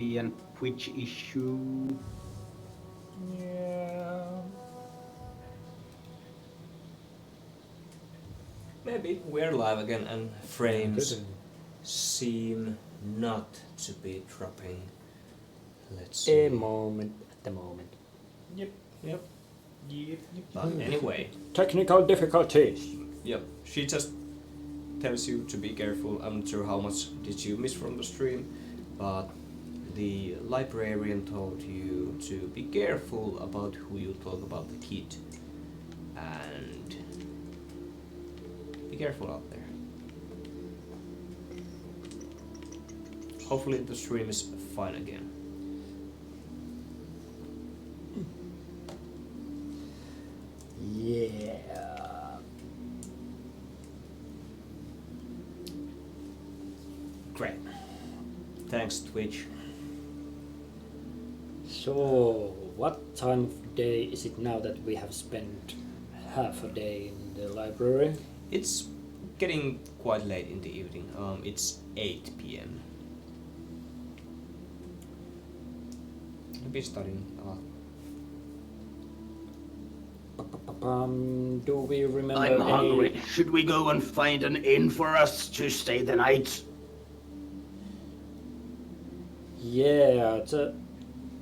and Twitch issue. Yeah. Maybe we're live again and frames seem not to be dropping. Let's see. At the moment. Yep. But anyway. Technical difficulties. Yep. She just tells you to be careful. I'm not sure how much did you miss from the stream, but the librarian told you to be careful about who you talk about the kid. And be careful out there. Hopefully the stream is fine again. Yeah. Great. Thanks, Twitch. So, what time of day is it now that we have spent half a day in the library? It's getting quite late in the evening. It's 8 p.m. I've been studying a lot. Do we remember I'm any... hungry. Should we go and find an inn for us to stay the night? Yeah,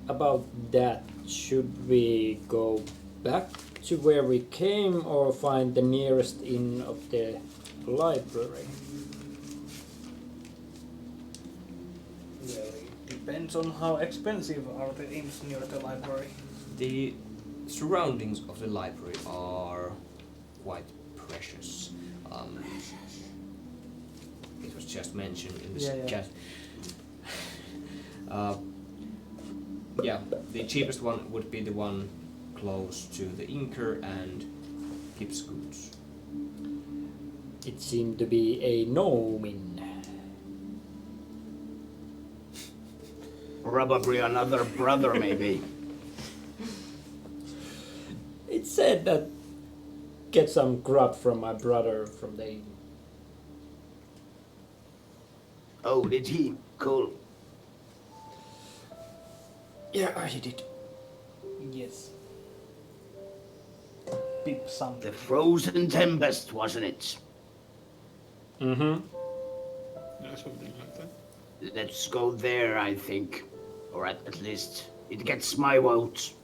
about that. Should we go back to where we came or find the nearest inn of the library? Well, it depends on how expensive are the inns near the library. The surroundings of the library are quite precious. It was just mentioned in this chat. Yeah, the cheapest one would be the one close to the Inker and Gibbs Goods. It seemed to be a gnome inn. Probably another brother, maybe. It said that get some grub from my brother from the inn. Oh, did he? Cool. Yeah, he did. Yes. Pip something. The Frozen Tempest, wasn't it? Mm-hmm. Yeah, something like that. Let's go there, I think. Or at least it gets my vote.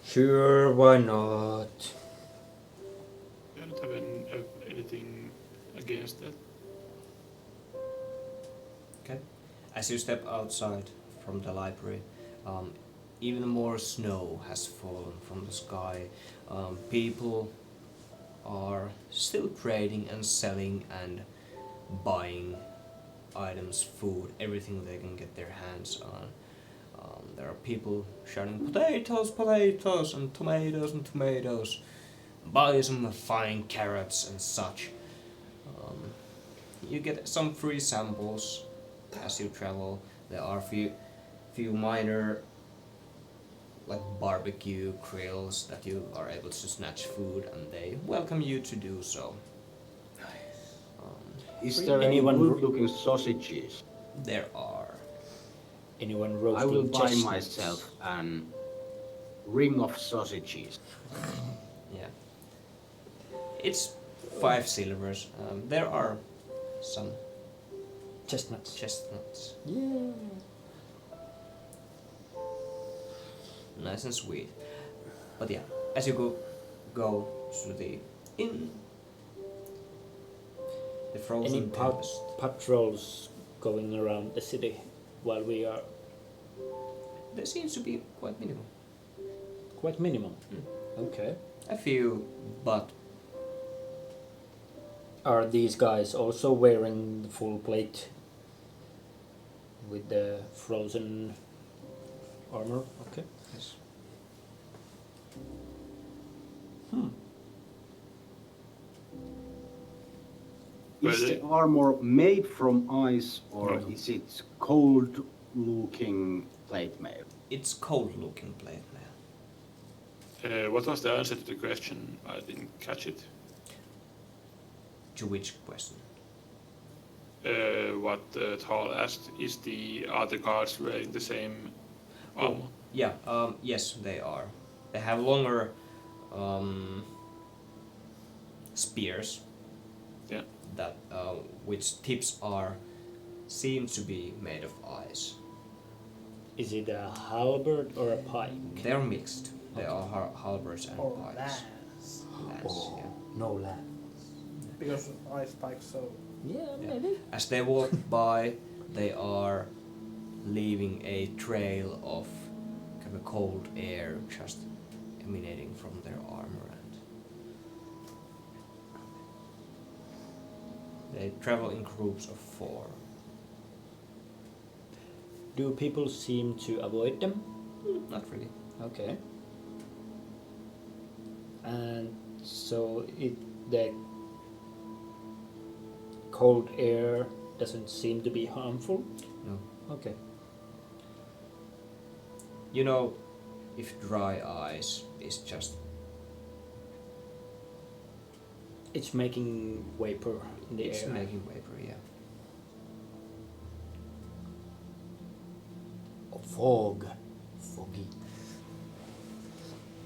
Sure, why not? I don't have anything against that. Okay. As you step outside from the library, even more snow has fallen from the sky. People are still trading and selling and buying items, food, everything they can get their hands on. There are people shouting potatoes, potatoes, and tomatoes. Buy some fine carrots and such. You get some free samples as you travel. There are few minor like barbecue grills that you are able to snatch food, and they welcome you to do so. Is there any Anyone good-looking sausages? There are. Anyone I roasting will buy chestnuts? myself an ring of sausages. Yeah. It's 5 silvers. There are some Chestnuts. chestnuts. Yeah. Nice and sweet. But yeah, as you go to the inn, the Any Frozen Tempest. patrols going around the city while we are There seems to be quite minimal. quite minimum? Okay. A few, but Are these guys also wearing the full plate with the frozen armor? Okay. yes. Well, Is the armor made from ice or No. is it cold-looking plate mail? It's cold-looking plate mail. What was the answer to the question? I didn't catch it. To which question? what Tall asked, is the other guards wearing the same armor? Yeah, yes, they are. They have longer spears Yeah. that which tips are seem to be made of ice. Is it a halberd or a pike? They're mixed. They are halberds and Or pikes. lance. Lance, yeah. No land. Because ice spikes so. Yeah, Yeah. maybe. As they walk by, they are leaving a trail of kind of cold air just emanating from their armor, and they travel in groups of 4. Do people seem to avoid them? Not really. Okay. And so the cold air doesn't seem to be harmful? No. Okay. You know, if dry ice is just It's making vapor in the it's air. making vapor, yeah. Fog. Foggy.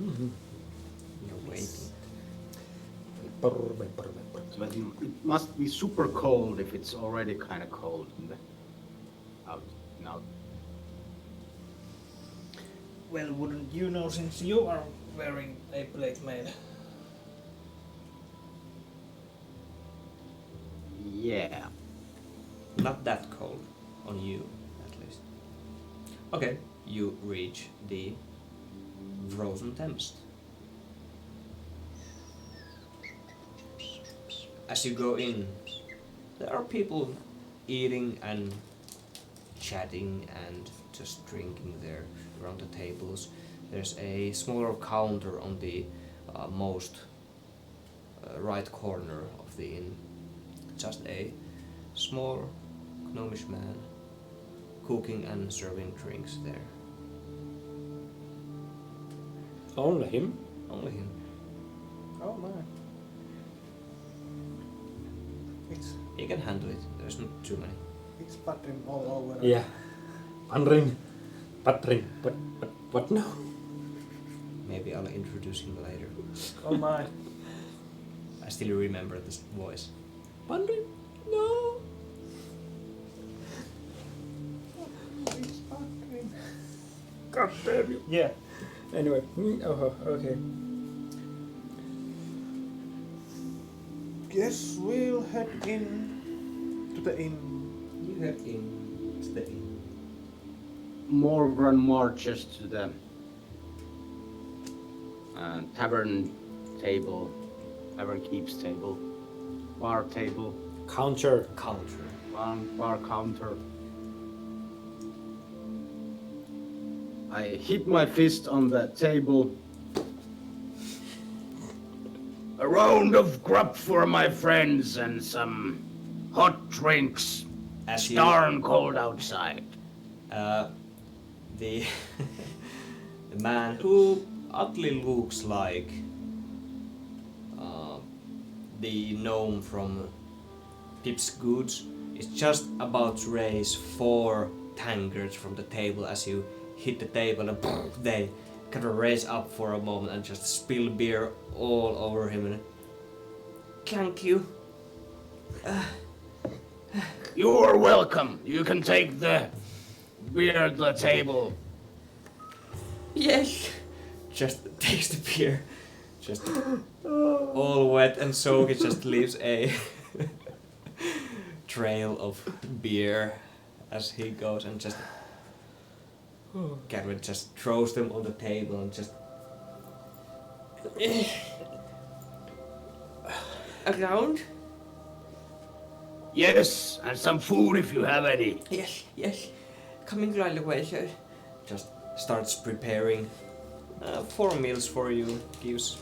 Mm-hmm. You're waiting. But it must be super cold if it's already kind of cold in the out now. Well, wouldn't you know since you are wearing a plate mail? Yeah. Not that cold on you, at least. Okay, you reach the frozen tempest. As you go in, there are people eating and chatting and just drinking there around the tables. There's a smaller counter on the most right corner of the inn. Just a small gnomish man cooking and serving drinks there. Only him? Only him. Oh my. He can handle it. There's not too many. It's buttering all over. Yeah. Panring. Patring. What now? Maybe I'll introduce him later. Oh my. I still remember this voice. Panring? No. It's buttering. God damn you. Yeah. Anyway. Okay. Guess we'll head in to the inn. You head in to the inn. Morgan marches to the tavern table, tavern keeps table, bar table, Counter. bar counter. I hit my fist on the table. A round of grub for my friends and some hot drinks. As you, Darn cold outside. the the man who oddly looks like the gnome from Pip's Goods is just about to raise 4 tankards from the table as you hit the table, and they kind of raise up for a moment and just spill beer all over him. And thank you. You are welcome. You can take the beer at the table. Yes. Just takes the beer, just all wet and soaked. It just leaves a trail of beer as he goes, and just Garrett just throws them on the table and just around. Yes, and some food if you have any. Yes, coming right away, sir. Just starts preparing 4 meals for you. Gives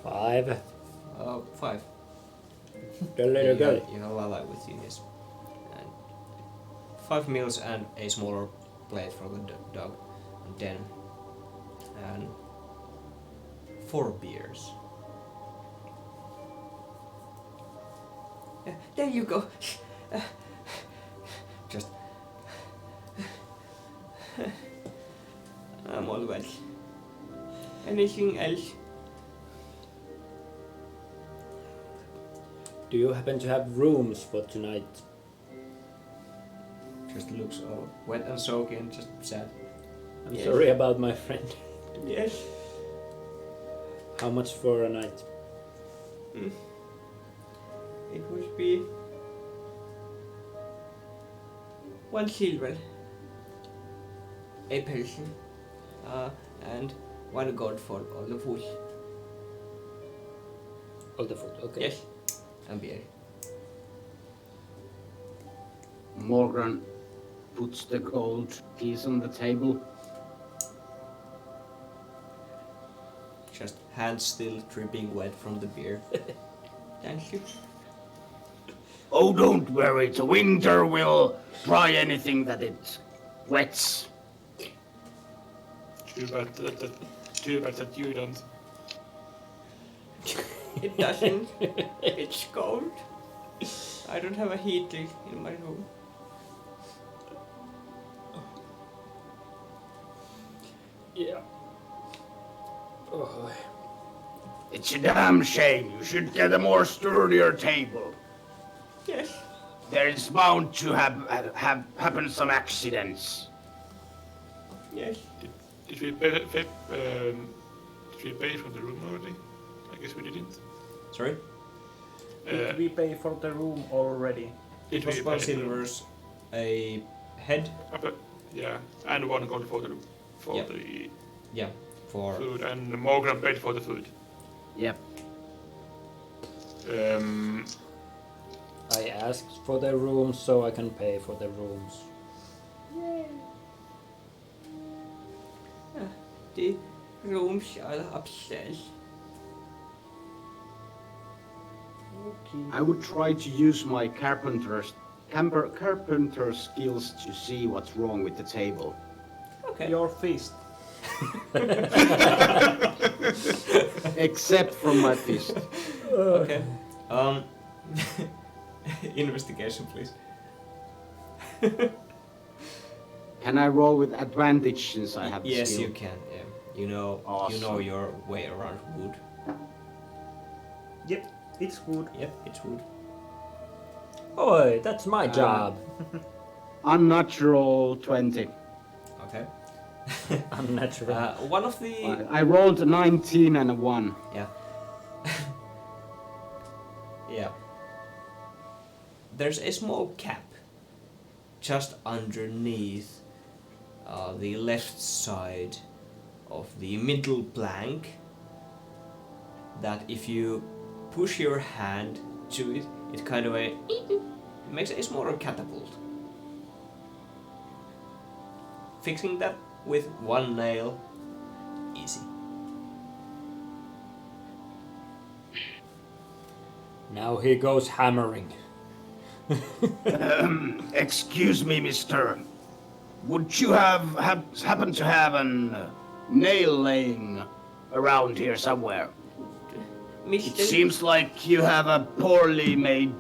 5. 5. The little girl. You have Lala with you, yes. And 5 meals and a smaller plate for the dog. And then 4 beers. There you go. Just. I'm all well. Anything else? Do you happen to have rooms for tonight? Just looks all wet and soaky and just sad. I'm Yes. sorry about my friend. Yes. How much for a night? It would be 1 silver, a person, and 1 gold for all the food. All the food, okay. Yes, and beer. Morgan puts the gold piece on the table. Just hands still dripping wet from the beer. Thank you. Oh, don't worry, the winter will dry anything that it wets. Too bad that you don't. It doesn't. It's cold. I don't have a heater in my room. Yeah. Oh. It's a damn shame. You should get a more sturdier table. Yes. There is bound to have happen some accidents. Yes. Did we pay for the room already? I guess we didn't. Sorry? Did we pay for the room already? It was 1 silver's a head. Yeah, and 1 gold for the Yep. the Yeah. For food, and Morgan paid for the food. Yep. I asked for the rooms so I can pay for the rooms. the rooms are upstairs. I would try to use my carpenter skills to see what's wrong with the table. Okay. Your fist. Except from my fist. Okay. Investigation, please. Can I roll with advantage since I have the Yes, skill? you can. Yeah. You know Awesome. your way around wood. Yep, it's wood. Yep, it's wood. Oi, that's my job. Unnatural 20. Okay. Unnatural. One of the I rolled a 19 and a 1. yeah. Yeah. There's a small cap just underneath the left side of the middle plank that if you push your hand to it, it kind of it makes a smaller catapult. Fixing that with 1 nail, easy. Now he goes hammering. Excuse me, mister. Would you happen to have an nail laying around here somewhere? It Mr. seems like you have a poorly made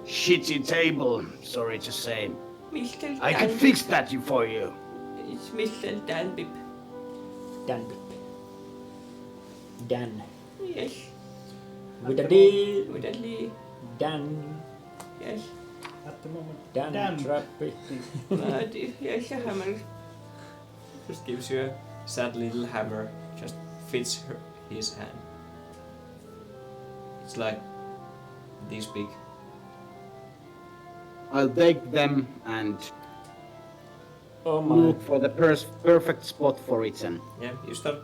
shitty table, sorry to say. Mr. I can fix that for you. It's Mr. Danbip. Dan. Dan. Yes. With a D. With a Lee. Dan. Yes. At the moment. Dan. Dan. Trappy. Yes, a hammer. Just gives you a sad little hammer. Just fits his hand. It's like this big. I'll take them and Oh my. look for the perfect spot for it then. Yeah, you start.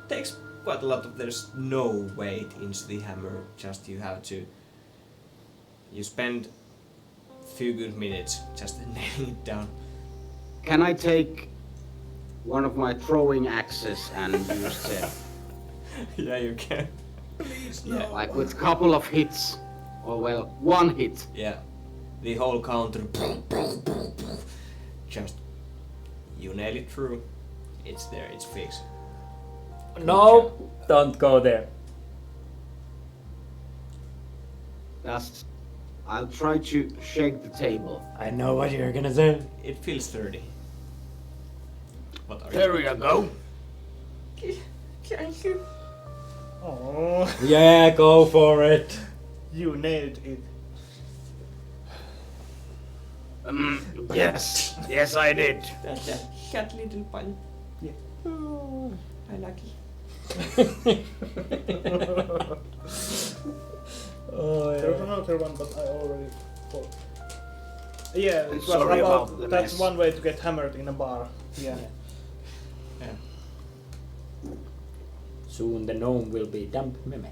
Takes quite a lot of. There's no weight into the hammer. Just you have to. You spend a few good minutes just nailing it down. Can I take one of my throwing axes and use it? Yeah, you can. Yeah, Like with a couple of hits. Or well, 1 hit. yeah. The whole counter. Just you nail it through. It's there. It's fixed. No, don't go there. Yes. I'll try to shake the table. I know what you're gonna say. It feels sturdy. What are There you go. Thank you. Oh, Yeah, go for it. you nailed it. Yes. Yes, I did. That little pun. Yeah. Oh, I like it. Oh, There was yeah. another one, but I already thought. Yeah, it was Sorry about about the that's mess. one way to get hammered in a bar. Yeah. Yeah. Soon the gnome will be damp meme.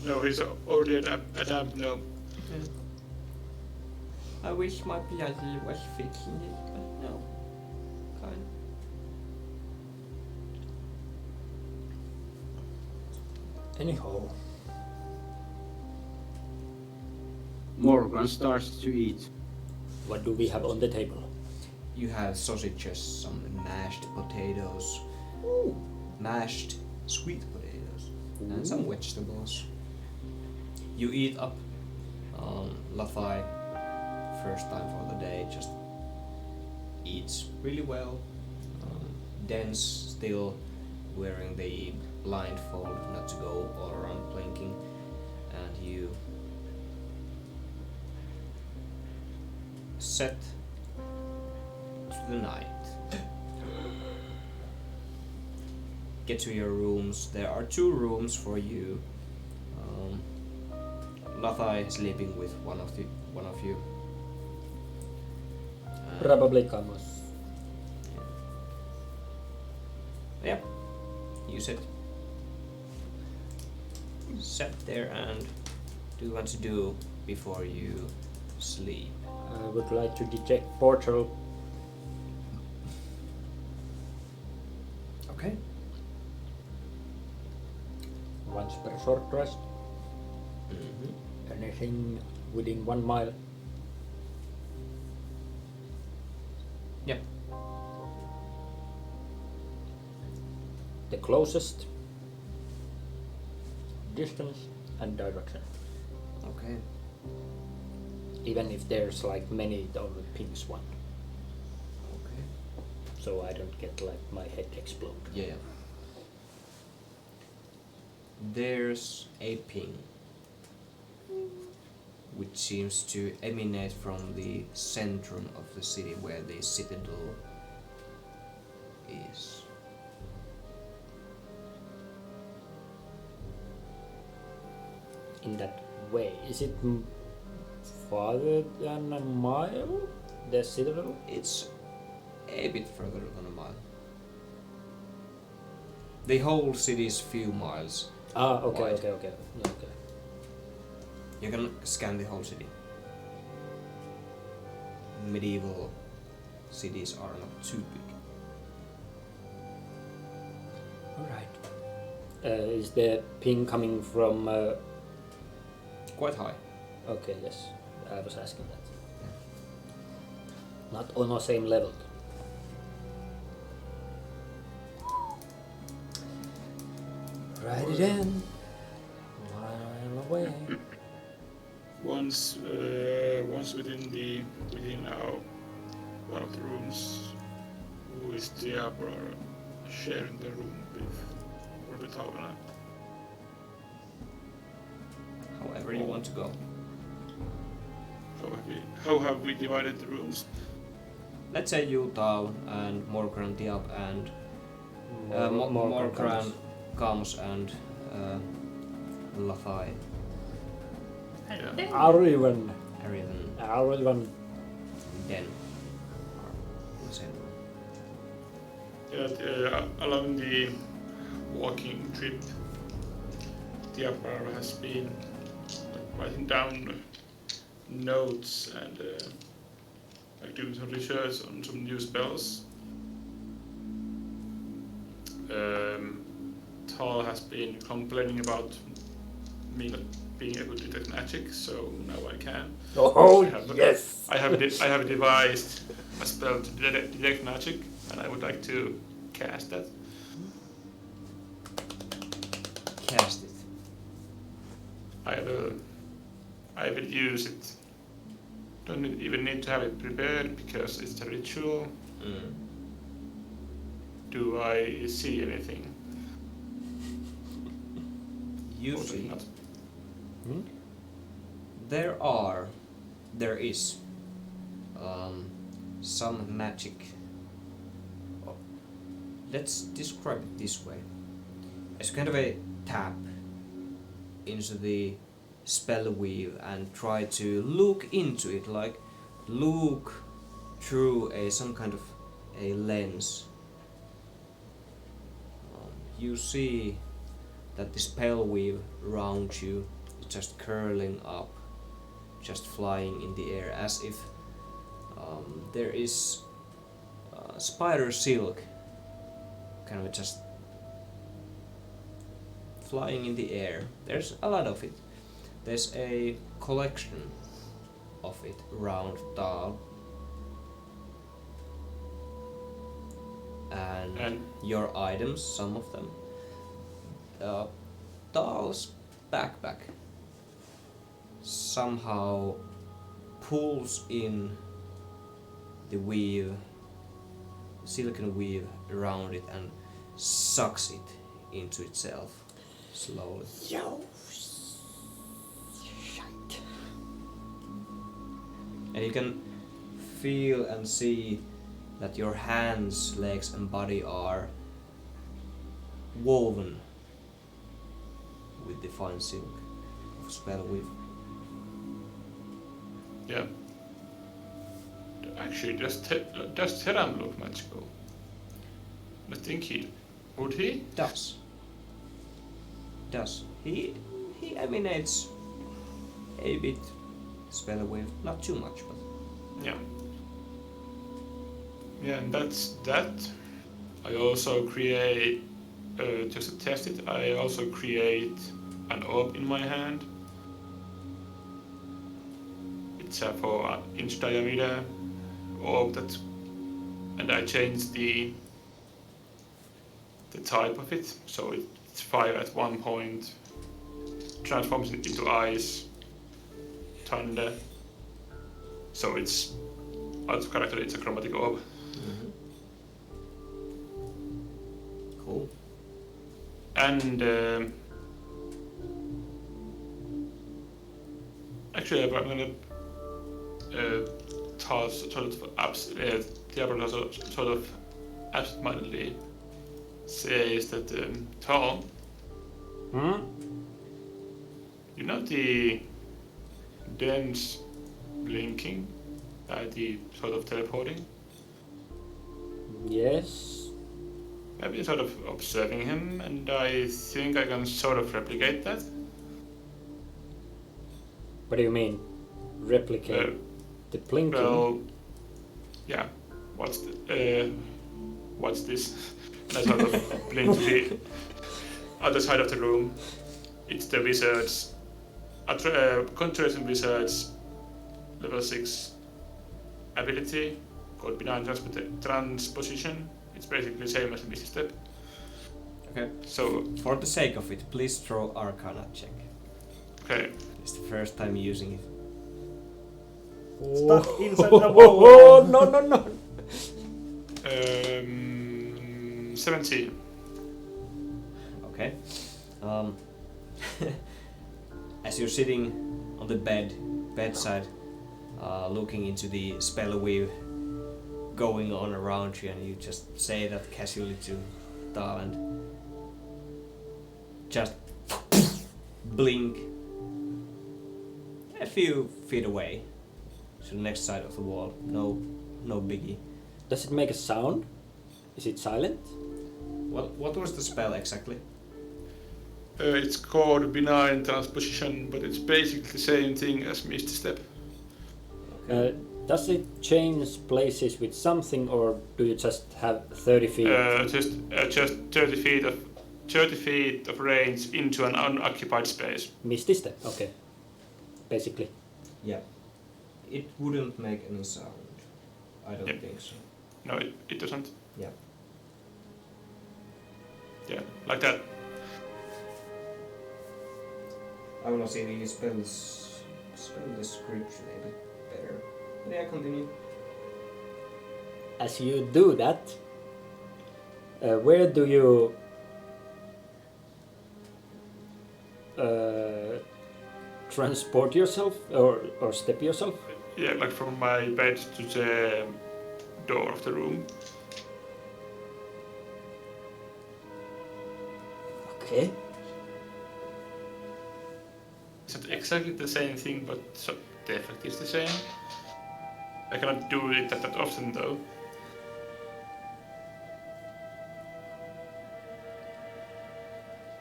No, he's already a damn gnome. I wish my bloody was fixing it, but no. Can't. Anyhow, Morgan starts to eat. what do we have on the table? You have sausages, some mashed potatoes, mashed sweet potatoes, and some vegetables. You eat up. Lathai, first time for the day, just eats really well. Dense, still wearing the blindfold not to go all around blinking, and you set to the night. Get to your rooms. There are 2 rooms for you. Lathai sleeping with one of you. Probably Camus. Yeah. You sit there, and do you want to do before you sleep? I would like to detect portal. Okay. Once per short rest. Mm-hmm. Anything within 1 mile. Yeah. The closest distance and direction. Okay. Even if there's like many, it only pings one. Okay. So I don't get like my head explode. Yeah. There's a ping which seems to emanate from the centrum of the city where the citadel is. In that way, is it farther than a mile? The citadel? It's a bit further than a mile. The whole city is few miles. Ah, okay, Wide. okay. Yeah, okay. You can scan the whole city. Medieval cities are not too big. Alright. Is the ping coming from... Quite high. okay, yes. I was asking that. Not on the same level. Right it in. While away. Once within our one of the rooms, who is Diablo sharing the room with Havana. However you want to go. How have we divided the rooms? Let's say you, Tao, and Morgran, Diab, and Morgran, Camus, and Lathai. Yeah. Arivan. Arivan, Den are in the same room. Yeah, along the walking trip, Diablo has been writing down notes and like doing some research on some new spells. Tal has been complaining about me not being able to detect magic, so now I can. Oh, yes! I have devised a spell to detect magic, and I would like to cast that. cast it. I will use it. Don't even need to have it prepared because it's a ritual. Do I see anything? You Or see, not? there is some magic. Oh, let's describe it this way. It's kind of a tap into the spell weave and try to look into it, like look through some kind of a lens. You see that the spell weave around you is just curling up, just flying in the air, as if there is spider silk kind of just flying in the air. There's a lot of it. There's a collection of it around Dahl. And your items, some of them. Dahl's backpack somehow pulls in the weave, silicon weave around it, and sucks it into itself slowly. Yo, And you can feel and see that your hands, legs and body are woven with the fine silk of spell weave. Yeah. Actually, does Teram look magical? I think he would he? Does. He emanates a bit spell weave, not too much, but Yeah. Yeah, and that's that. I also create, just to test it, I also create an orb in my hand. It's a 4-inch diameter orb that, and I change the type of it, so it's fire at one point, transforms it into ice, thunder. So it's out of character. It's a chromatic orb. Cool. And actually, I'm gonna toss Diablo sort of absentmindedly says that Tal, you know the dense blinking, the sort of teleporting. yes. I've been sort of observing him, and I think I can sort of replicate that. What do you mean? Replicate the blinking? Well, yeah. What's this? And I sort of blink to the other side of the room. It's the wizards, concentration wizards, level 6 ability called benign transposition. It's basically the same as the Misty Step. Okay. So, For the sake of it, please throw Arcana check. okay. It's the first time using it. Stuck inside the wall. Oh, no. 17. Okay. As you're sitting on the bedside, looking into the spell weave going on around you, and you just say that casually to Dahl and just blink a few feet away to the next side of the wall. No biggie. Does it make a sound? Is it silent? What was the spell exactly? It's called benign transposition, but it's basically the same thing as Misty Step. Does it change places with something, or do you just have 30 feet? Just 30 feet of range into an unoccupied space. Misty step, okay. Basically. Yeah. It wouldn't make any sound. I don't think so. No, it doesn't. Yeah. Yeah, like that. I wanna see the spell description a bit better. But yeah, continue. As you do that, where do you transport yourself or step yourself? Yeah, like from my bed to the door of the room. Okay. It's not exactly the same thing, but the effect is the same. I cannot do it that often though.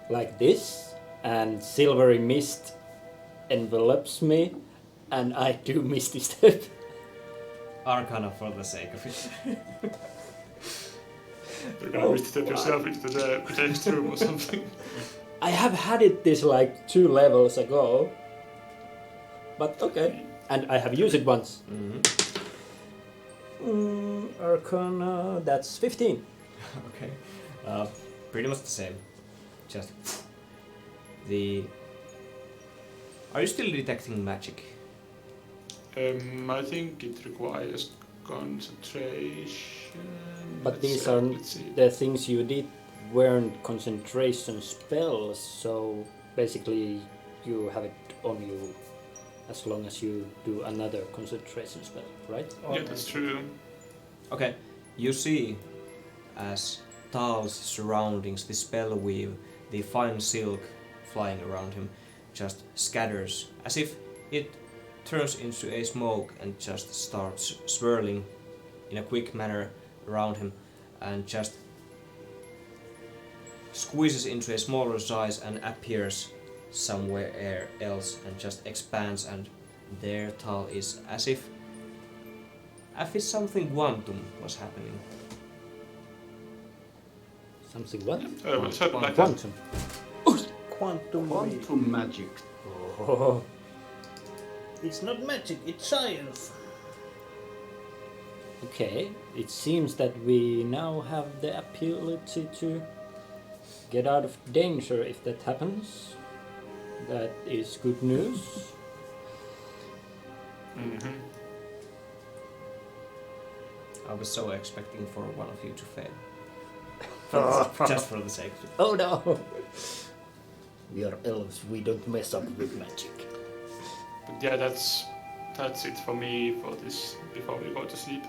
Like this, and silvery mist envelops me, and I do misty step. Arcana for the sake of it. You're gonna step yourself into the next room or something. I have had it this like 2 levels ago, but okay, and I have used it once. Arcana, that's 15. Okay. Pretty much the same. Just the. Are you still detecting magic? I think it requires concentration. But these are the things you did weren't concentration spells, so basically you have it on you as long as you do another concentration spell, right? Yeah, that's true. Okay. You see, as Tal's surroundings, the spell weave, the fine silk flying around him, just scatters as if it turns into a smoke and just starts swirling in a quick manner around him and just squeezes into a smaller size and appears somewhere else and just expands, and there Tal is as if something quantum was happening. Something what? Something like that. Quantum. Quantum wave. Quantum magic. Oh. It's not magic, it's science. Okay, it seems that we now have the ability to get out of danger if that happens. That is good news. Mm-hmm. I was so expecting for one of you to fail. Just for the sake of it. Oh no! We are elves, we don't mess up with magic. But yeah, that's it for me for this before we go to sleep.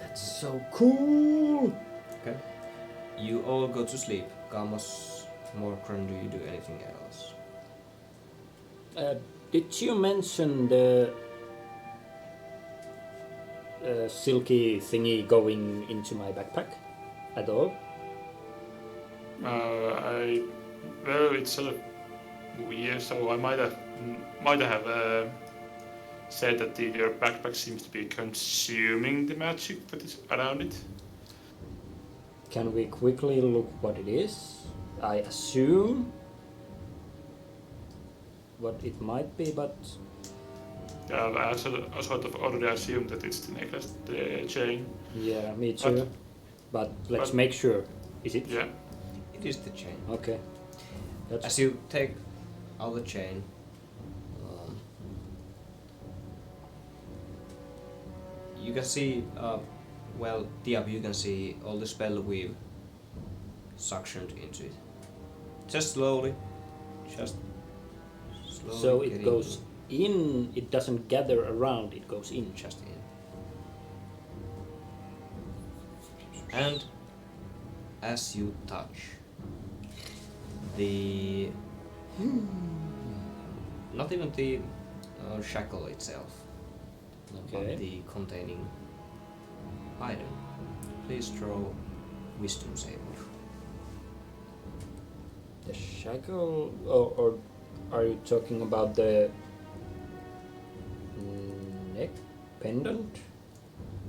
That's so cool! Okay. You all go to sleep. Gamos, Morkran, do you do anything else? Did you mention the silky thingy going into my backpack at all? Well, it's sort of weird, so I might have said that your backpack seems to be consuming the magic that is around it. Can we quickly look what it is? I assume what it might be, but Yeah, I sort of already assumed that it's the necklace, the chain. yeah, me too. But let's make sure. Is it? Yeah. It is the chain. Okay. That's As you take out the chain, you can see, well, Diab, you can see all the spell weave suctioned into it. Just slowly. so it getting goes in. It doesn't gather around. It goes in. just in. And as you touch the not even the shackle itself, Okay. but the containing item, please throw wisdom save. The shackle, or are you talking about the neck pendant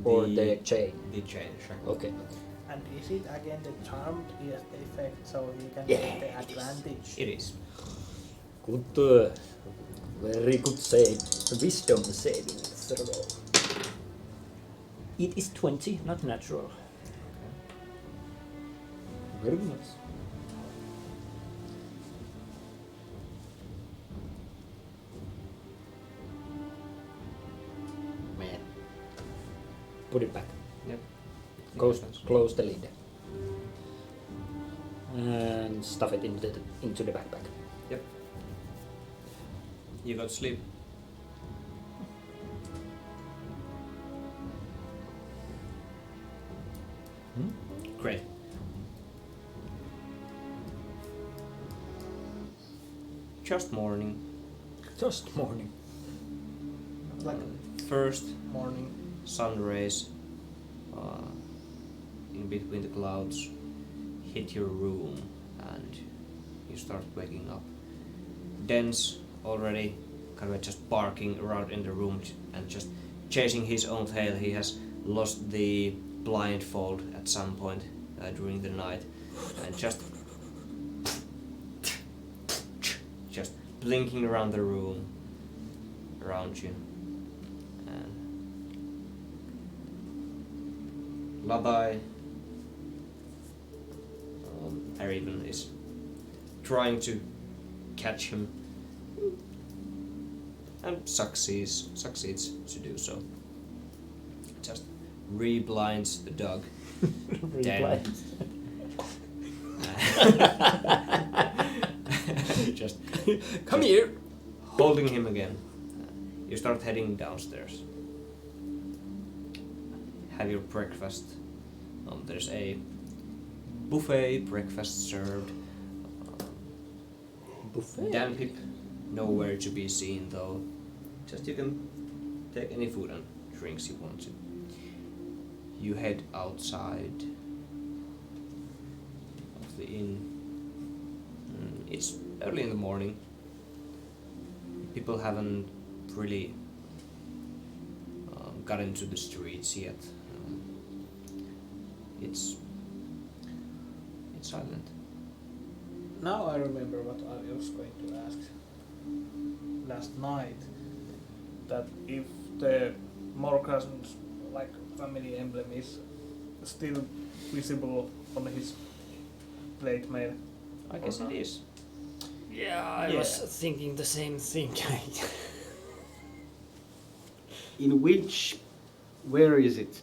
or the chain? The chain shackle. Okay. And is it again the charmed effect, so you can Yeah, get the it is. advantage? It is. Good. Very good save. Wisdom saving throw. It is 20, not natural. Very nice. put it back. Yep. Close the lid. And stuff it into the backpack. Yep. You go to sleep. Great. Just morning. Just morning. Like First morning. sun rays in between the clouds hit your room and you start waking up. Den's already kind of just barking around in the room and just chasing his own tail. He has lost the blindfold at some point during the night and just blinking around the room around you. And Labai Ariban is trying to catch him and succeeds to do so. Just reblinds the dog. Dan. Just Come here! holding him again. You start heading downstairs. Have your breakfast. There's a buffet breakfast served. Buffet? Dan Pip nowhere to be seen though. Just you can take any food and drinks you want to. You head outside of the inn. It's early in the morning. People haven't really got into the streets yet. It's silent. Now I remember what I was going to ask last night. That if the Morcasen's like family emblem is still visible on his plate mail. I guess it is. Yeah, I was thinking the same thing. Where is it?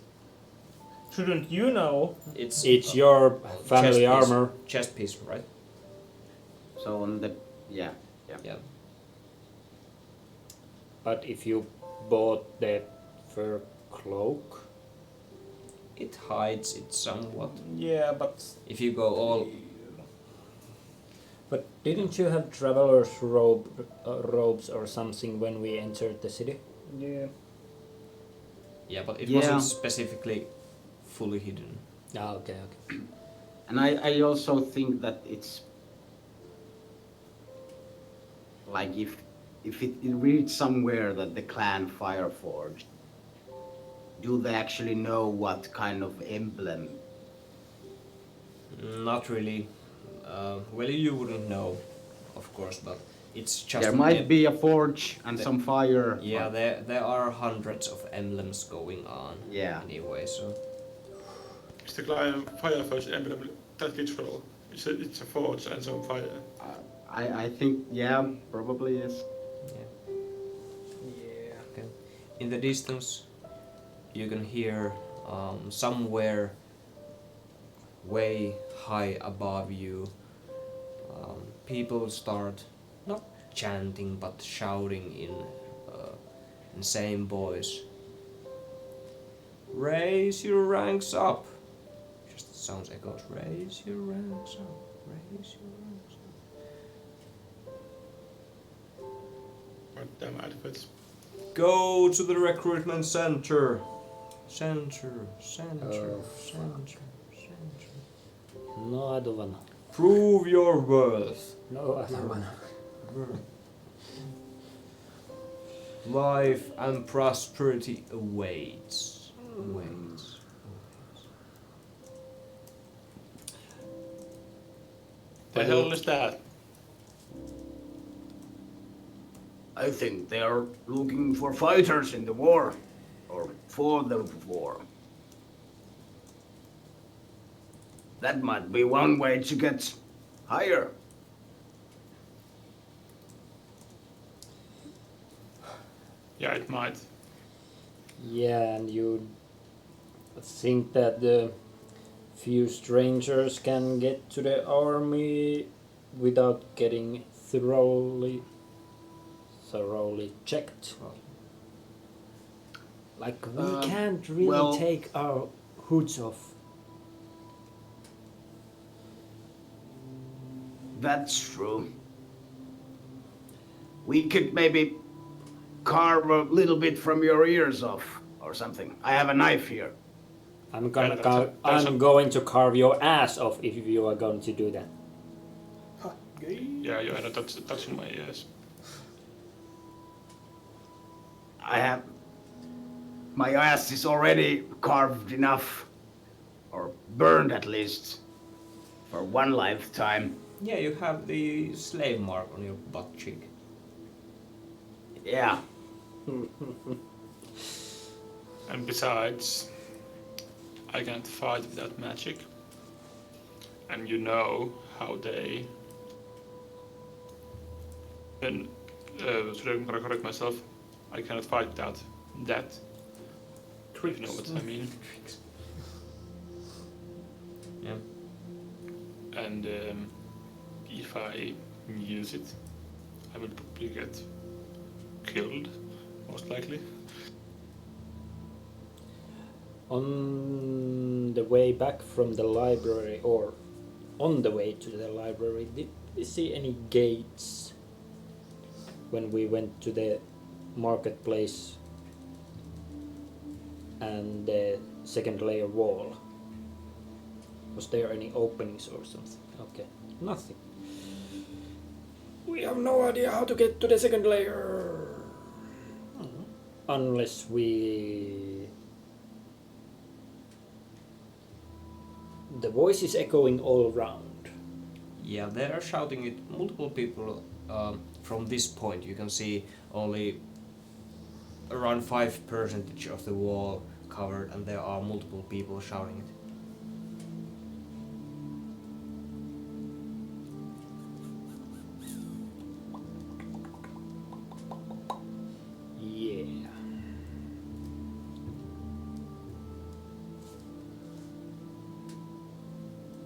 Shouldn't you know? It's your family armor. Chest piece, right? So on the, yeah. Yeah. But if you bought the fur cloak, It hides it somewhat. Yeah, but If you go all but didn't you have traveler's robes or something when we entered the city? yeah. yeah, but it Yeah. wasn't specifically fully hidden. Ah, okay. And I also think that it's like if it reads somewhere that the clan Fireforged, do they actually know what kind of emblem? Not really. Well, you wouldn't know, of course, but it's just There an might be a forge and some fire. Yeah, but there are hundreds of emblems going on. Yeah. Anyway, so Is the clan Fireforge emblem that literal? It's a forge and some fire. I think, yeah, probably is. yeah. Yeah. Okay. In the distance, you can hear somewhere way high above you, people start not chanting but shouting in same voice. Raise your ranks up. Just the sounds echoes. Raise your ranks up. Raise your ranks up. What damn outfits. Go to the recruitment center. Center. Oh, Center. No, I don't wanna. Prove your worth. No, I don't wanna. Life and prosperity awaits. The hell is that? I think they are looking for fighters in the war, or for the war. That might be one way to get higher. Yeah, it might. Yeah, and you I think that the few strangers can get to the army without getting thoroughly checked. Like we can't really well- take our hoods off. That's true. We could maybe carve a little bit from your ears off or something. I have a knife here. I'm gonna Yeah, that's I'm going to carve your ass off if you are going to do that. Yeah, you are not touching my ears. I have... My ass is already carved enough, or burned at least, for one lifetime. Yeah, you have the slave mark on your butt cheek. Yeah. And besides, I can't fight without magic. And you know how they... Then, should I correct myself? I cannot fight without that. If you know what I mean. Yeah. And if I use it, I will probably get killed, most likely. On the way back from the library, or on the way to the library, did we see any gates when we went to the marketplace and the second layer wall? Was there any openings or something? Okay, nothing. We have no idea how to get to the second layer. Unless we... The voice is echoing all around. Yeah, they are shouting it. Multiple people from this point. You can see only around 5% of the wall covered, and there are multiple people shouting it. Yeah.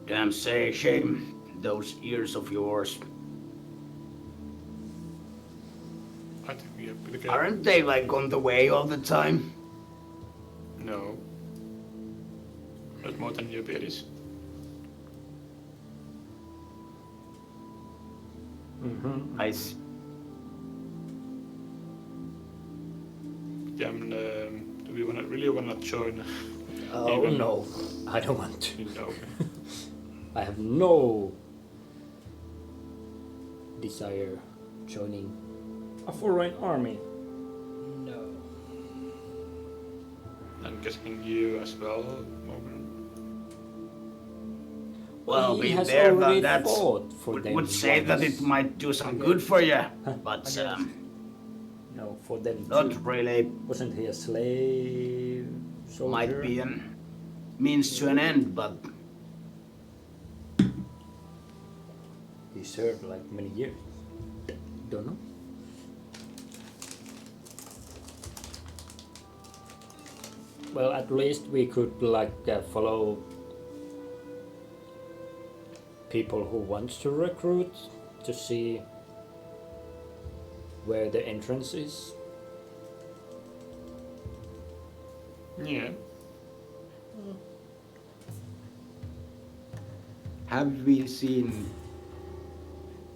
Damn say, shame. Those ears of yours. I think we have pretty good. Aren't they like on the way all the time? No. Not more than your berries. Mm-hmm. I see. Then, do we really wanna join? Oh Even- no, I don't want to. No. I have no desire joining a foreign army. No. I'm guessing you as well, Morgan. Well, He been has there, already but that's... fought for Would, them would say that once. it might do some good for you, but No, for them not too. really. Wasn't he a slave soldier? Might be a means to an end, but He served like many years. Don't know. Well, at least we could follow people who want to recruit to see where the entrance is. Yeah. have we seen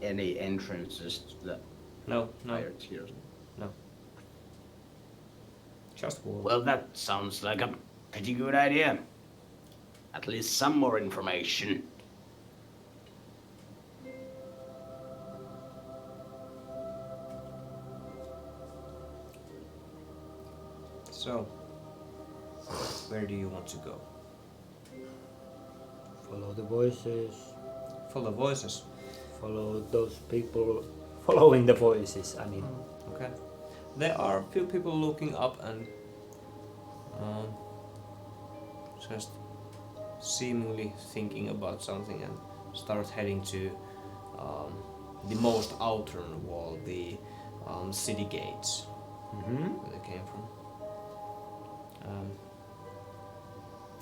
any entrances to the No, no, higher tiers? no. Just wall. Well, that sounds like a pretty good idea. At least some more information. So, where do you want to go? Follow the voices. Follow voices. Follow those people following the voices. I mean, Okay. There are a few people looking up and just seemingly thinking about something and start heading to the most outer wall, the city gates where they came from.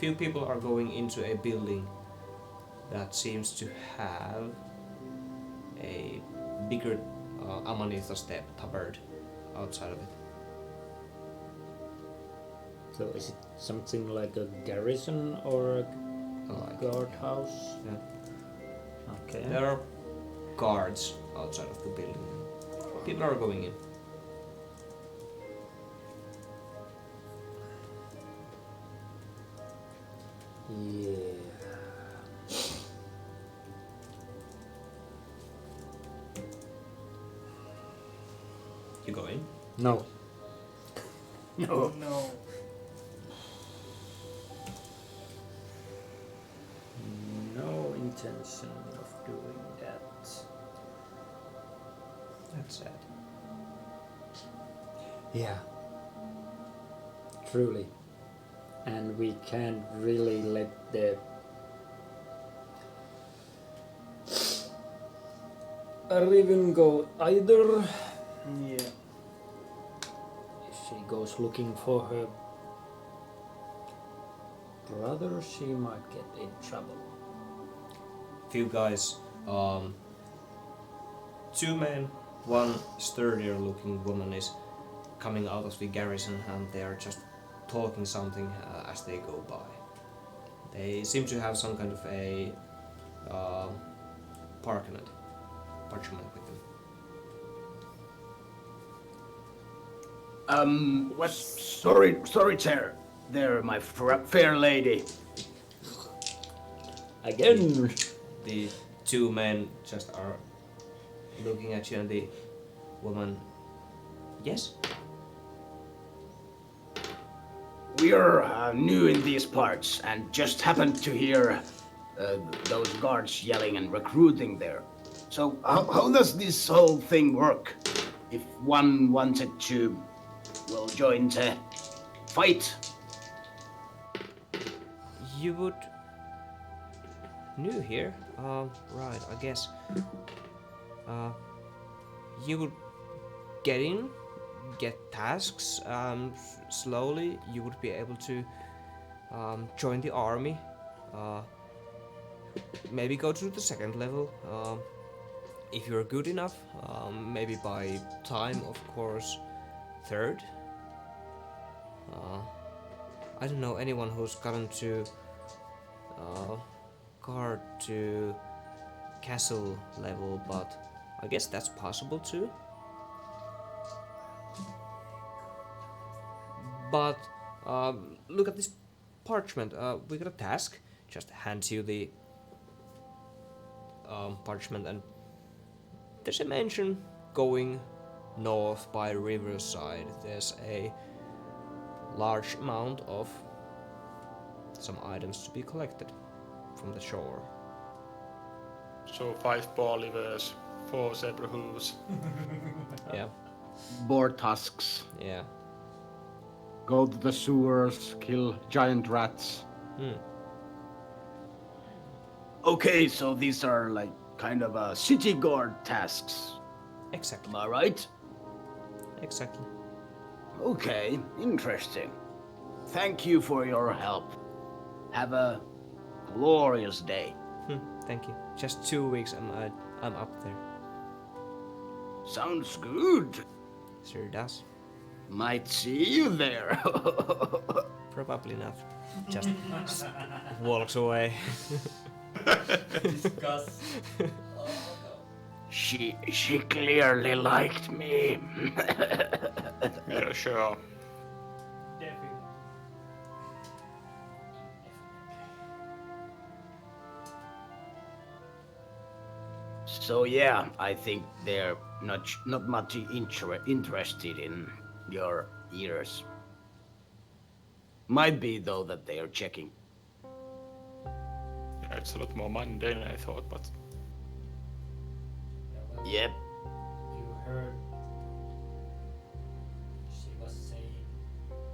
Few people are going into a building that seems to have a bigger Amanita step tabard outside of it. So is it something like a garrison or a guardhouse? Yeah. Okay. There are guards outside of the building. People are going in. Yeah. You go in? No. Oh no. No intention of doing that. That's sad. Yeah. Truly. And we can't really let the Riven go either. Yeah. If she goes looking for her brother, she might get in trouble. Few guys, 2 men, 1 sturdier looking woman is coming out of the garrison and they are just talking something as they go by. They seem to have some kind of a parchment with them. What? Sorry, sir. There, my fair lady. Again. The 2 men just are looking at you and the woman, yes? We are new in these parts and just happened to hear those guards yelling and recruiting there. So how does this whole thing work? If one wanted to, well, join the fight? You would... New here? Right, I guess. You would get in, get tasks, slowly you would be able to join the army, maybe go to the 2nd level, if you're good enough, maybe by time, of course, 3rd. I don't know anyone who's gotten to guard to castle level, but I guess that's possible too. But look at this parchment. We got a task. Just hands you the parchment, and there's a mention going north by riverside. There's a large amount of some items to be collected from the shore. So 5 boar livers, 4 zebra hooves. Yeah, Boar tusks. yeah. Go to the sewers, kill giant rats. Okay, so these are like kind of city guard tasks. Exactly. Am I right? Exactly. Okay, interesting. Thank you for your help. Have a glorious day. Thank you. Just 2 weeks I'm up there. Sounds good. Sure does. Might see you there. Probably not. Just walks away. Discuss. She clearly liked me. Yeah, sure. Definitely. So yeah, I think they're not much interested in your ears. Might be though that they are checking. Yeah, it's a lot more mundane than I thought, but Yep. You heard she was saying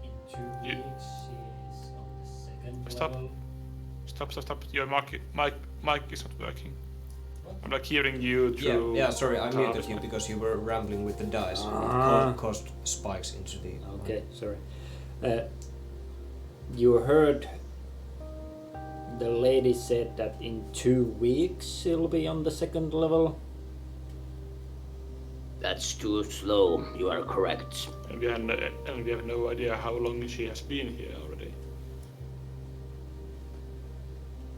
in 2 You- weeks she is on the 2nd Stop. level. stop. Your mic is not working. I'm like hearing you through. Yeah, sorry, I muted Tavis you mic. because you were rambling with the dice. Ah. It caused spikes into the... Okay, sorry. You heard The lady said that in 2 weeks it'll be on the 2nd level. That's too slow. You are correct. And we have no idea how long she has been here already.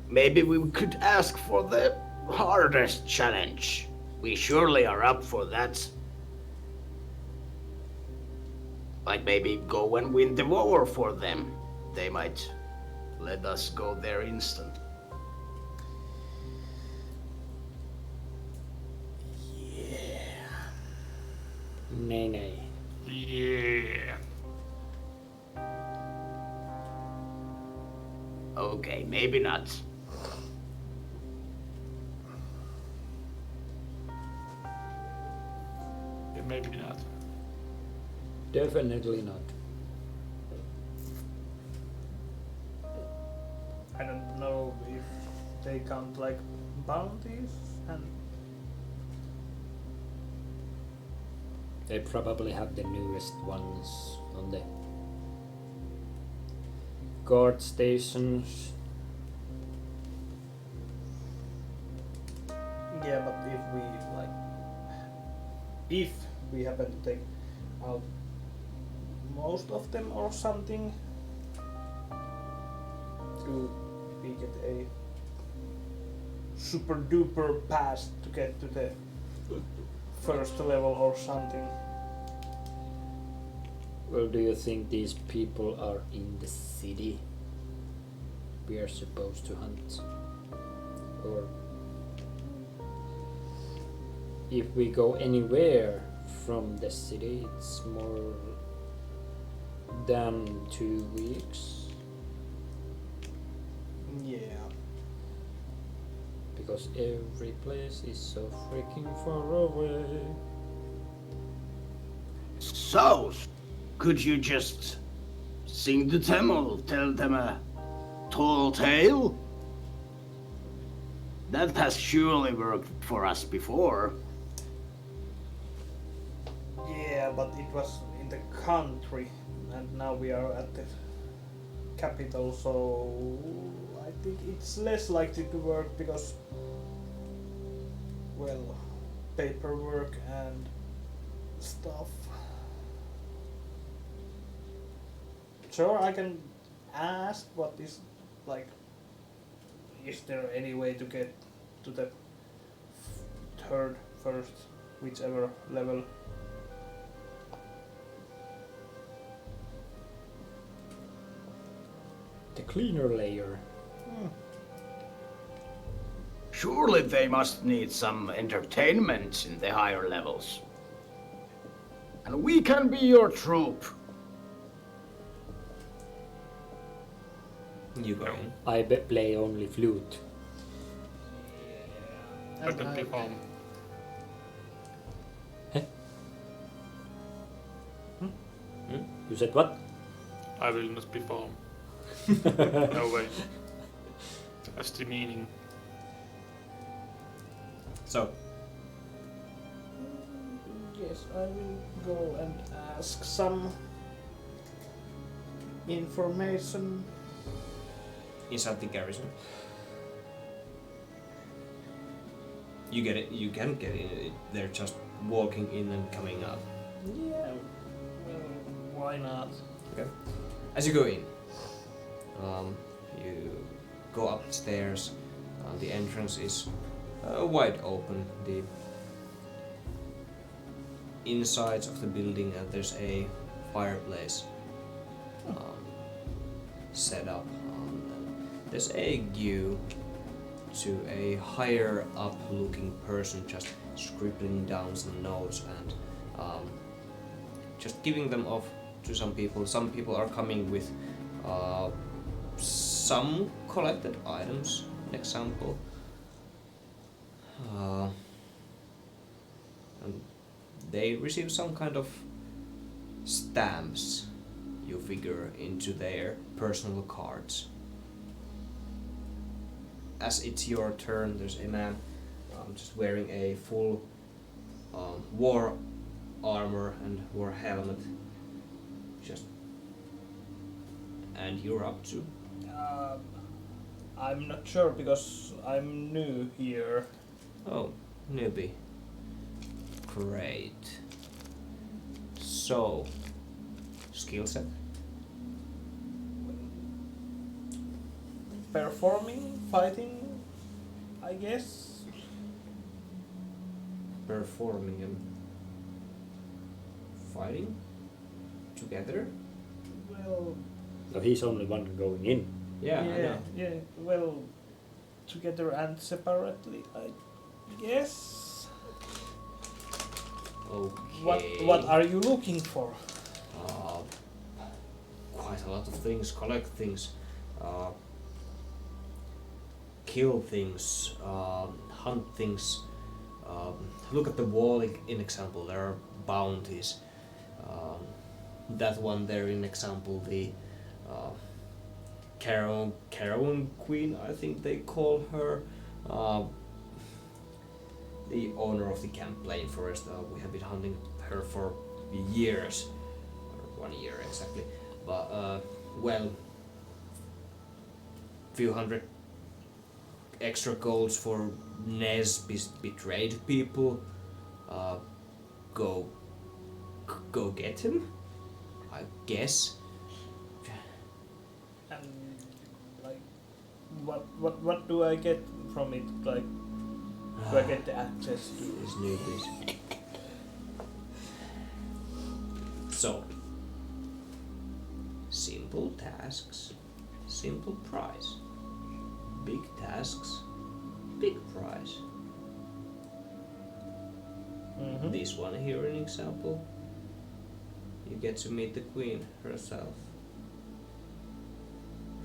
Maybe we could ask for the hardest challenge. We surely are up for that. Like maybe go and win the war for them. They might let us go there instant. Nay, nay. Yeah. Okay, maybe not. Yeah, maybe not. Definitely not. I don't know if they count like bounties and They probably have the newest ones on the guard stations. yeah, but if we happen to take out most of them or something, do we get a super duper pass to get to the first level or something? Well, do you think these people are in the city we are supposed to hunt? Or if we go anywhere from the city, it's more than 2 weeks, Yeah. because every place is so freaking far away. So, could you just sing to them or tell them a tall tale? That has surely worked for us before. Yeah, but it was in the country, and now we are at the capital, so I think it's less likely to work because, well, paperwork and stuff. Sure, I can ask what is like. Is there any way to get to the third, first, whichever level? The cleaner layer. Surely they must need some entertainment in the higher levels. And we can be your troop. You go in. I play only flute. I can perform. You said what? I will not perform. No way. That's the meaning. So, Yes, I will go and ask some information. inside the garrison. You get it. You can get in. They're just walking in and coming out. Yeah, well, why not? Okay. As you go in, you go upstairs. The entrance is wide open. The insides of the building, and there's a fireplace set up. There's a view to a higher up looking person just scribbling down some notes and just giving them off to some people. Some people are coming with some collected items, an example. And they receive some kind of stamps, you figure, into their personal cards. As it's your turn, there's a man just wearing a full war armor and war helmet. And you're up to. I'm not sure because I'm new here. Oh, newbie. Great. So, skill set? Performing, fighting, I guess. Performing and fighting together? Well, No, he's only one going in. Yeah, I know. yeah. Well, together and separately, I guess. Okay. What are you looking for? Quite a lot of things, collect things, kill things, hunt things. Look at the wall in example, there are bounties. That one there in example, the Caravan Queen, I think they call her. The owner of the Camp Plaint Forest. We have been hunting her for years, or 1 year exactly. But well, few hundred extra golds for Nez betrayed people. Go get him, I guess. And like, what do I get from it? Like, do I get the access to? These newbies. So, simple tasks, simple price. Big tasks, big price. Mm-hmm. This one here, an example. You get to meet the queen herself.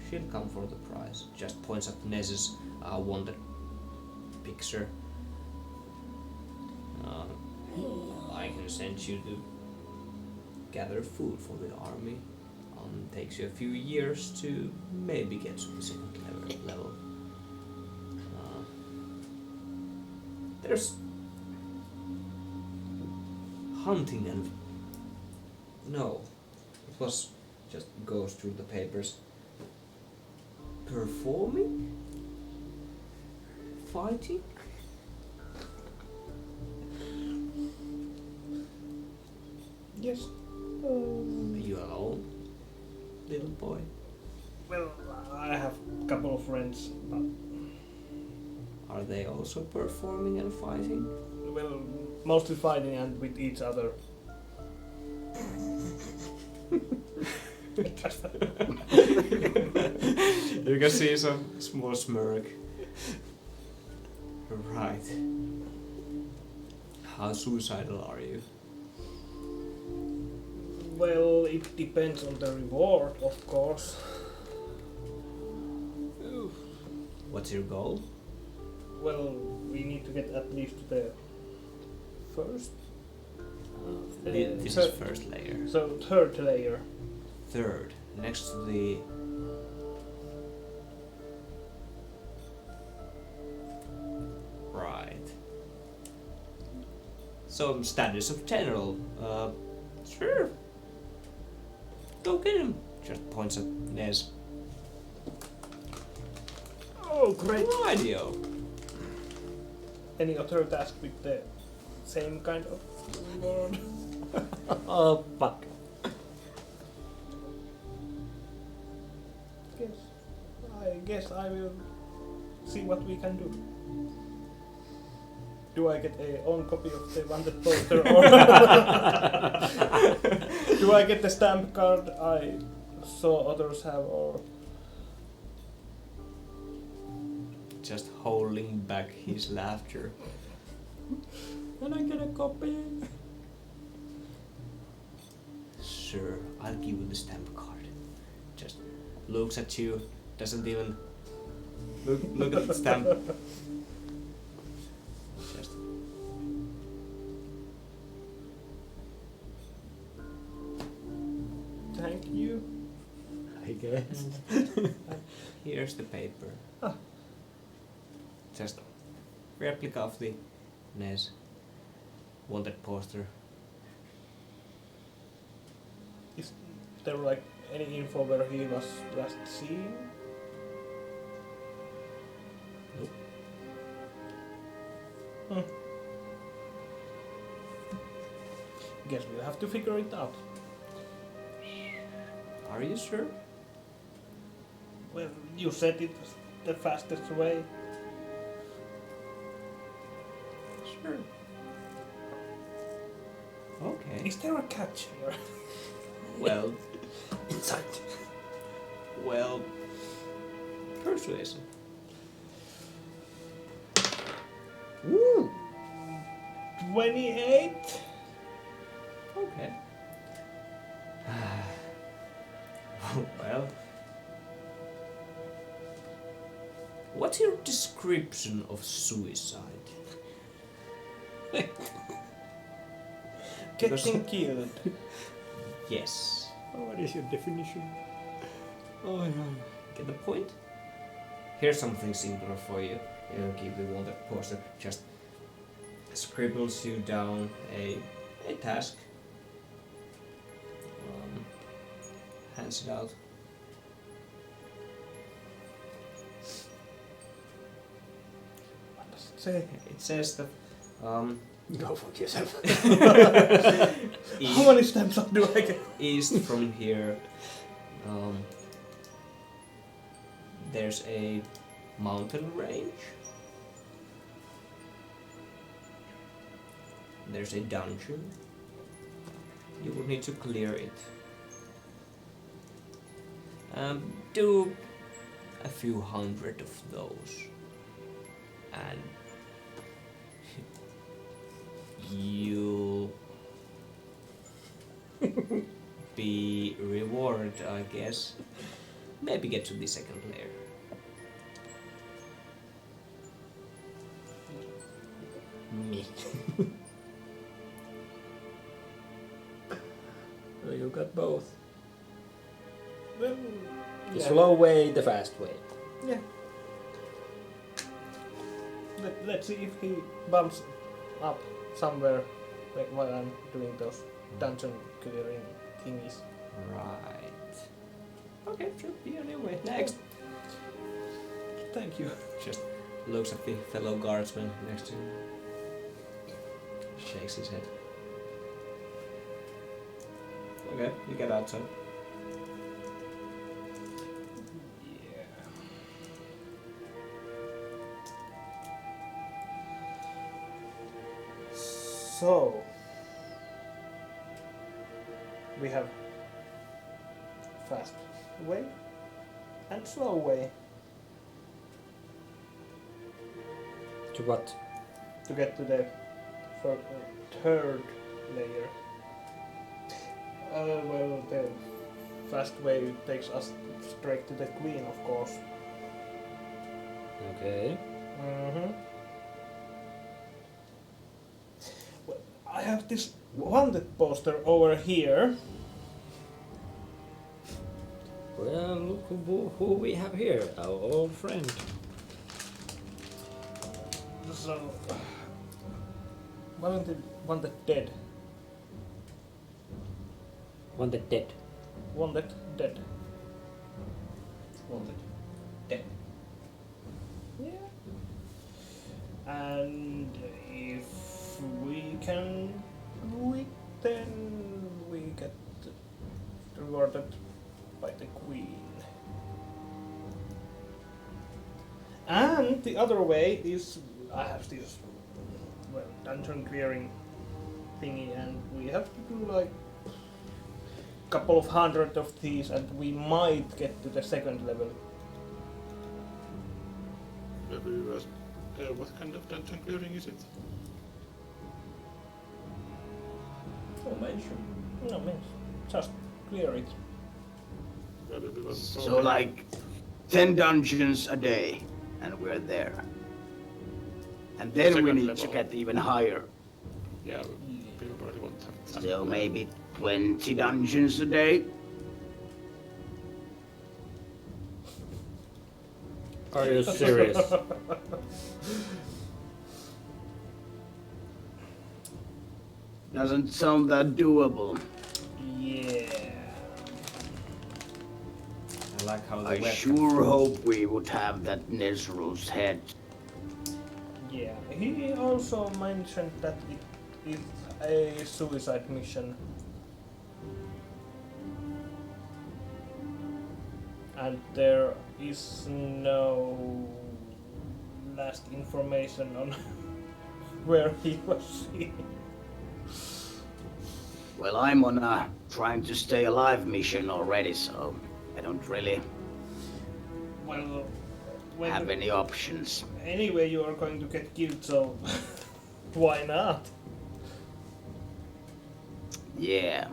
She'll come for the prize. Just points at Nez's wanted picture. I can send you to gather food for the army. Takes you a few years to maybe get to the second level. There's hunting and no, it was just goes through the papers. Performing, fighting. Yes. Are you alone, little boy? Well, I have a couple of friends, but Are they also performing and fighting? well, mostly fighting and with each other. You can see some small smirk. Right. How suicidal are you? Well, it depends on the reward, of course. What's your goal? Well, we need to get at least to the first. This is first layer. So third layer. Third, next to the right. So status of general. Sure. Go get him. Just points at Nez. Oh, great! Radio. Any other task with the same kind of reward? Oh, fuck. I guess I will see what we can do. Do I get a own copy of the wanted poster, or do I get the stamp card I saw others have, or Just holding back his laughter. Can I get a copy? Sure, I'll give you the stamp card. Just looks at you, doesn't even look at the stamp. Just thank you? I guess. here's the paper. Ah. Just replica of the NES wanted poster. Is there like any info where he was last seen? Guess we'll have to figure it out. Are you sure? Well, you said it was the fastest way. Sure. Okay. Is there a catch here? Well, Insight. well, persuasion. Woo! 28? Okay. Well, what's your description of suicide? Getting killed. Yes. What is your definition? Oh, yeah. Get the point? Here's something simpler for you. It'll give you one that poster just scribbles you down a task. Hands it out. What does it say? It says that Go fuck yourself. How many stamps up do I get? east from here, there's a mountain range. There's a dungeon. You would need to clear it. Do a few hundred of those, and you'll be rewarded, I guess. Maybe get to the second layer. Me. So you got both. Well, The yeah. slow way, the fast way. Yeah. Let's see if he bumps up somewhere while I'm doing those dungeon clearing thingies. Right. Okay, sure. Be on your way. Next. Thank you. Just looks at the fellow guardsman next to him. Shakes his head. Okay, you get outside. Yeah. So we have fast way and slow way To what? to get to the third layer. Well, the fast way takes us straight to the queen, of course. Okay. Well, I have this wanted poster over here. Well, look who we have here. Our old friend. So, wanted dead. Wanted dead. Wanted dead. Wanted. Dead. Yeah. And if we can do it, then we get rewarded by the queen. And the other way is I have this dungeon clearing thingy, and we have to do like a couple of hundred of these, and we might get to the second level. What kind of dungeon clearing is it? No mention. No mention. Just clear it. So like 10 dungeons a day, and we're there. And then we Second need level. to get even higher. Yeah, people probably won't have time. So maybe 20 dungeons a day. Are you serious? Doesn't sound that doable. Yeah. I like how the I web sure hope we would have that Nezru's head. Yeah, he also mentioned that it is a suicide mission. And there is no last information on where he was seen. Well, I'm on a trying to stay alive mission already, so I don't really Well, have any options. anyway, you are going to get killed, so why not? Yeah.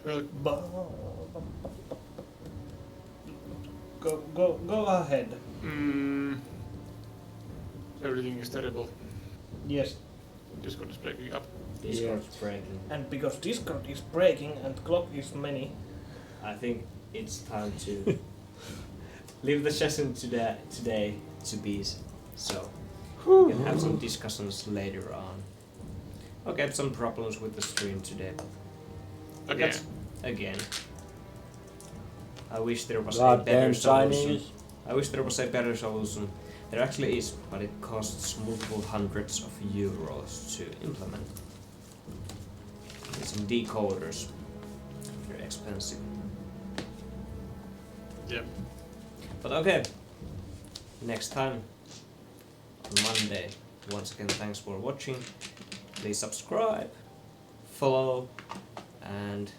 Well, Go ahead. everything is terrible. Yes, Discord is breaking up. Discord's breaking. and because Discord is breaking and clock is many, I think it's time to leave the session today to peace. So we can have some discussions later on. I'll get some problems with the stream today. Again. Again. I wish there was a Goddamn better solution. Chinese. I wish there was a better solution. There actually is, but it costs multiple hundreds of euros to implement. And some decoders. They're expensive. Yeah. But okay. Next time on Monday. Once again, thanks for watching. Please subscribe, follow, and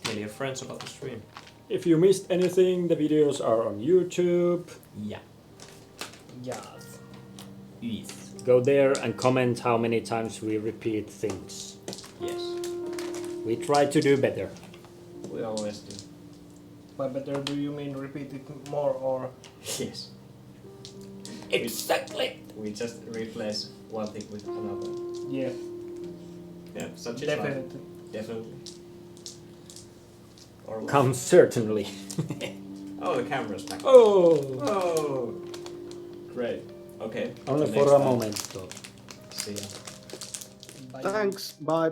tell your friends about the stream. If you missed anything, the videos are on YouTube. Yeah. yes. Yes. Go there and comment how many times we repeat things. Yes. We try to do better. We always do. By better, do you mean repeat it more or? Yes. Exactly. We just replace one thing with another. Yeah, Yeah, such is definitely. life. Definitely. Or what? Come certainly. Oh, the camera's back. Oh, Oh. Great. Okay. only till for next a time. moment though. See ya. Bye. Thanks. Bye.